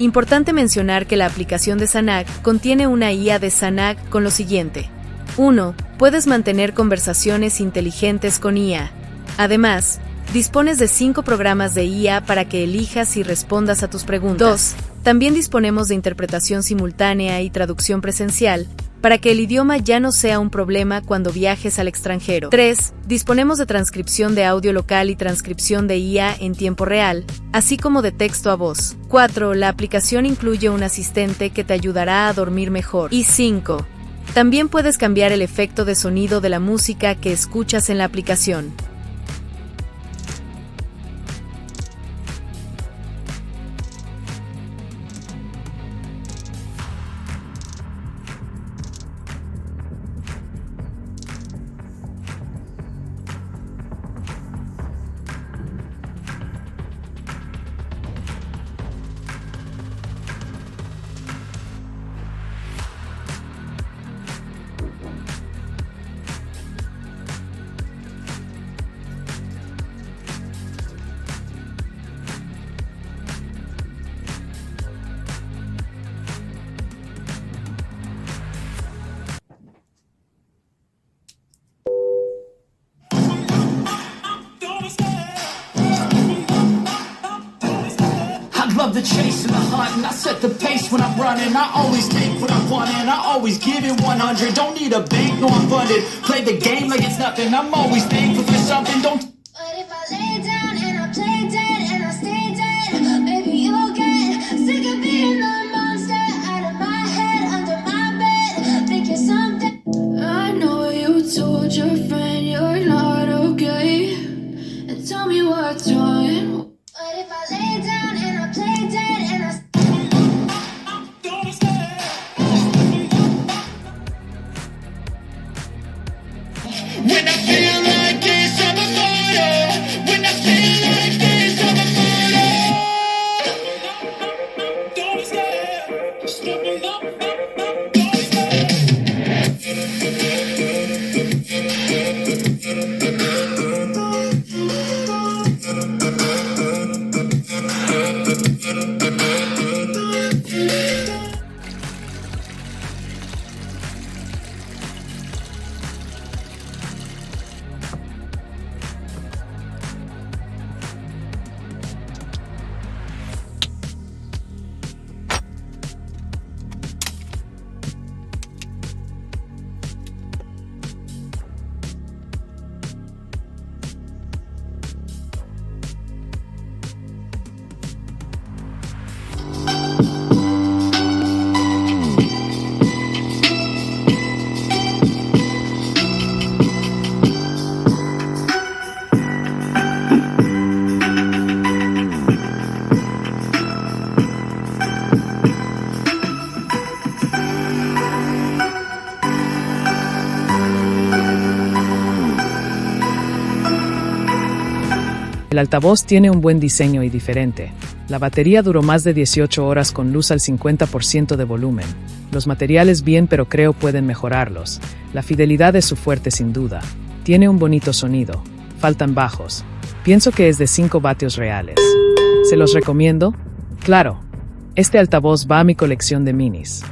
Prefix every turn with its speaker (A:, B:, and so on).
A: Importante mencionar que la aplicación de Sanag contiene una IA de Sanag con lo siguiente. 1. Puedes mantener conversaciones inteligentes con IA. Además, dispones de 5 programas de IA para que elijas y respondas a tus preguntas. 2. También disponemos de interpretación simultánea y traducción presencial, para que el idioma ya no sea un problema cuando viajes al extranjero. 3. Disponemos de transcripción de audio local y transcripción de IA en tiempo real, así como de texto a voz. 4. La aplicación incluye un asistente que te ayudará a dormir mejor. Y 5. También puedes cambiar el efecto de sonido de la música que escuchas en la aplicación.
B: Love the chase and the hunt, and I set the pace when I'm running. I always take what I want and I always give it 100. Don't need a bank, no I'm funded. Play the game like it's nothing. I'm always thankful for something. Don't.
C: But if I lay down and I play dead and I stay dead, maybe you'll get sick of being the monster out of my head, under my bed. Think you're something. I know you told your friend you're not okay, and tell me what's wrong. But if I lay down and I play dead and I
B: When I feel like this, I'm a fighter. When I feel like this, I'm a fighter. Don't stay, stepping up, don't stay.
D: altavoz tiene un buen diseño y diferente. La batería duró más de 18 horas con luz al 50% de volumen. Los materiales bien, pero creo pueden mejorarlos. La fidelidad es su fuerte sin duda. Tiene un bonito sonido. Faltan bajos. Pienso que es de 5 vatios reales. ¿Se los recomiendo? Claro. Este altavoz va a mi colección de minis.